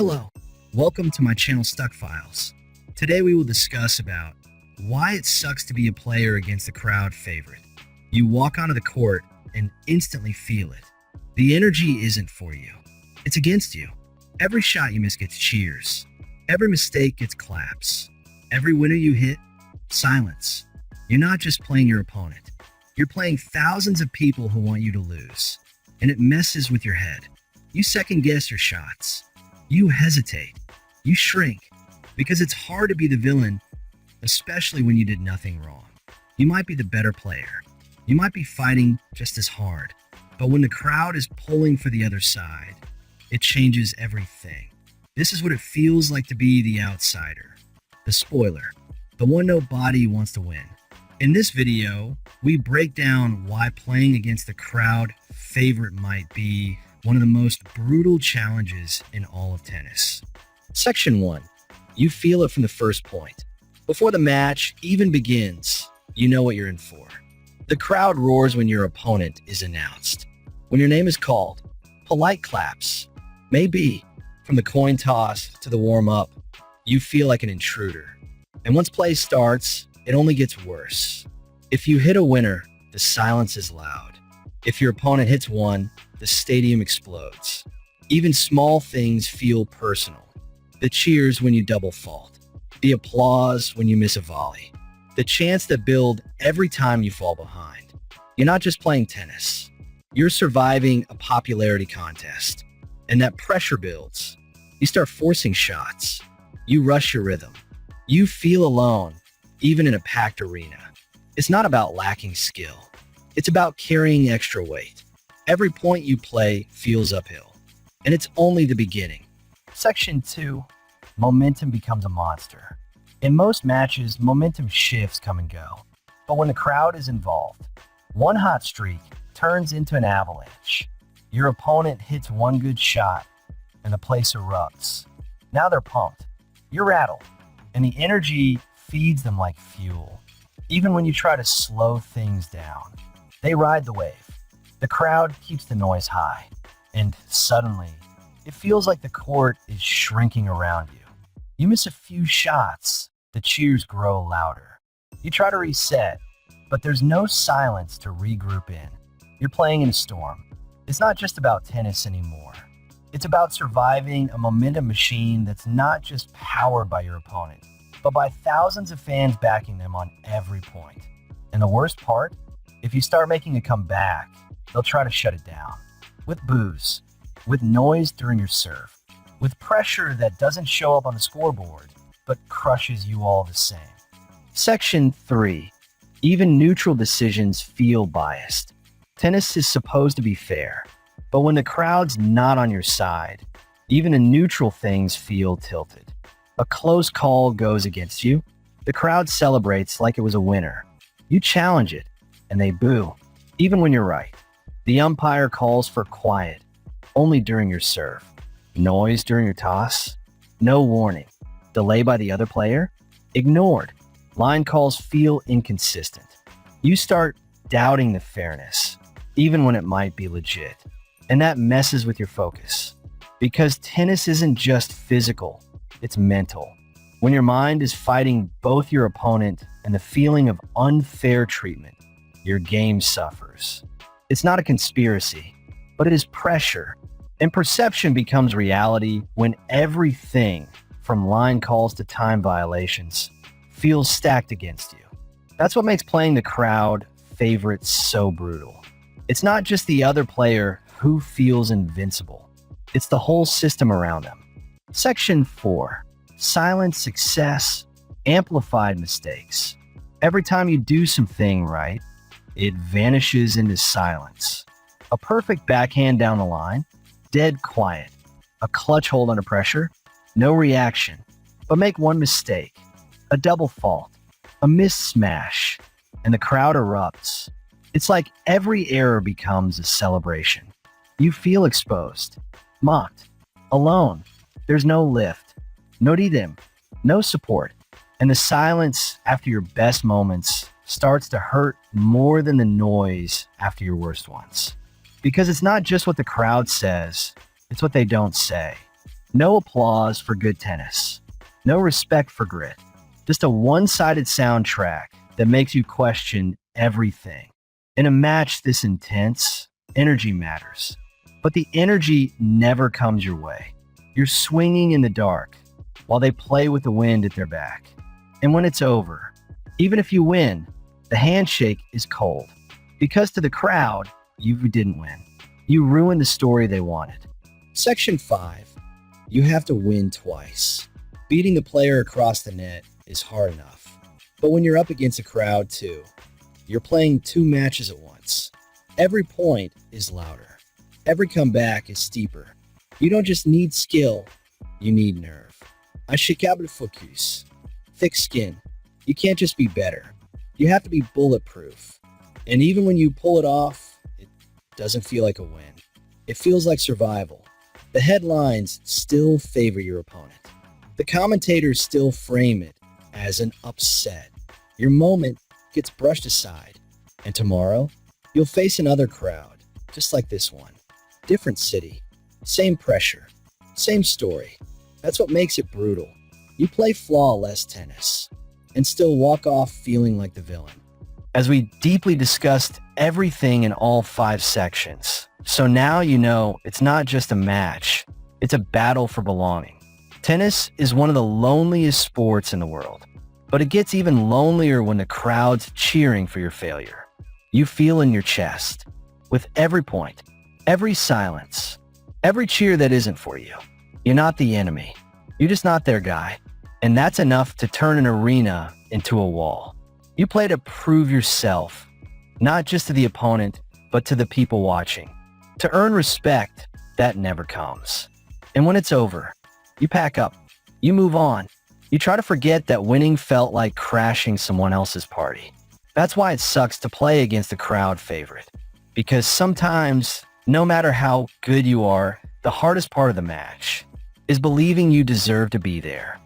Hello, welcome to my channel StuckFiles. Today we will discuss about why it sucks to be a player against a crowd favorite. You walk onto the court and instantly feel it. The energy isn't for you. It's against you. Every shot you miss gets cheers. Every mistake gets claps. Every winner you hit, silence. You're not just playing your opponent. You're playing thousands of people who want you to lose. And it messes with your head. You second guess your shots. You hesitate. You shrink. Because it's hard to be the villain, especially when you did nothing wrong. You might be the better player. You might be fighting just as hard. But when the crowd is pulling for the other side, it changes everything. This is what it feels like to be the outsider. The spoiler. The one nobody wants to win. In this video, we break down why playing against the crowd favorite might be one of the most brutal challenges in all of tennis. Section 1. You feel it from the first point. Before the match even begins, you know what you're in for. The crowd roars when your opponent is announced. When your name is called, polite claps. Maybe. From the coin toss to the warm-up, you feel like an intruder. And once play starts, it only gets worse. If you hit a winner, the silence is loud. If your opponent hits one, the stadium explodes. Even small things feel personal. The cheers when you double fault. The applause when you miss a volley. The chants that build every time you fall behind. You're not just playing tennis. You're surviving a popularity contest. And that pressure builds. You start forcing shots. You rush your rhythm. You feel alone, even in a packed arena. It's not about lacking skill. It's about carrying extra weight. Every point you play feels uphill. And it's only the beginning. Section 2. Momentum becomes a monster. In most matches, momentum shifts come and go. But when the crowd is involved, one hot streak turns into an avalanche. Your opponent hits one good shot, and the place erupts. Now they're pumped. You're rattled. And the energy feeds them like fuel. Even when you try to slow things down, they ride the wave. The crowd keeps the noise high, and suddenly, it feels like the court is shrinking around you. You miss a few shots, the cheers grow louder. You try to reset, but there's no silence to regroup in. You're playing in a storm. It's not just about tennis anymore. It's about surviving a momentum machine that's not just powered by your opponent, but by thousands of fans backing them on every point. And the worst part? If you start making a comeback, they'll try to shut it down. With boos, with noise during your serve, with pressure that doesn't show up on the scoreboard, but crushes you all the same. Section 3. Even neutral decisions feel biased. Tennis is supposed to be fair, but when the crowd's not on your side, even the neutral things feel tilted. A close call goes against you. The crowd celebrates like it was a winner. You challenge it, and they boo, even when you're right. The umpire calls for quiet, only during your serve. Noise during your toss, no warning. Delay by the other player, ignored. Line calls feel inconsistent. You start doubting the fairness, even when it might be legit. And that messes with your focus. Because tennis isn't just physical, it's mental. When your mind is fighting both your opponent and the feeling of unfair treatment, your game suffers. It's not a conspiracy, but it is pressure. And perception becomes reality when everything, from line calls to time violations, feels stacked against you. That's what makes playing the crowd favorite so brutal. It's not just the other player who feels invincible. It's the whole system around them. Section 4. Silent success, amplified mistakes. Every time you do something right, it vanishes into silence. A perfect backhand down the line, dead quiet. A clutch hold under pressure, no reaction. But make one mistake, a double fault, a missed smash, and the crowd erupts. It's like every error becomes a celebration. You feel exposed, mocked, alone. There's no lift, no rhythm, no support. And the silence after your best moments starts to hurt more than the noise after your worst ones. Because it's not just what the crowd says, it's what they don't say. No applause for good tennis. No respect for grit. Just a one-sided soundtrack that makes you question everything. In a match this intense, energy matters. But the energy never comes your way. You're swinging in the dark while they play with the wind at their back. And when it's over, even if you win, the handshake is cold. Because to the crowd, you didn't win. You ruined the story they wanted. Section 5. You have to win twice. Beating the player across the net is hard enough. But when you're up against a crowd too, you're playing two matches at once. Every point is louder. Every comeback is steeper. You don't just need skill, you need nerve. Unshakable focus. Thick skin. You can't just be better. You have to be bulletproof. And even when you pull it off, it doesn't feel like a win. It feels like survival. The headlines still favor your opponent. The commentators still frame it as an upset. Your moment gets brushed aside. And tomorrow, you'll face another crowd, just like this one. Different city, same pressure, same story. That's what makes it brutal. You play flawless tennis and still walk off feeling like the villain. As we deeply discussed everything in all 5 sections, so now you know it's not just a match, it's a battle for belonging. Tennis is one of the loneliest sports in the world, but it gets even lonelier when the crowd's cheering for your failure. You feel in your chest, with every point, every silence, every cheer that isn't for you. You're not the enemy. You're just not their guy. And that's enough to turn an arena into a wall. You play to prove yourself, not just to the opponent, but to the people watching. To earn respect, that never comes. And when it's over, you pack up. You move on. You try to forget that winning felt like crashing someone else's party. That's why it sucks to play against a crowd favorite. Because sometimes, no matter how good you are, the hardest part of the match is believing you deserve to be there.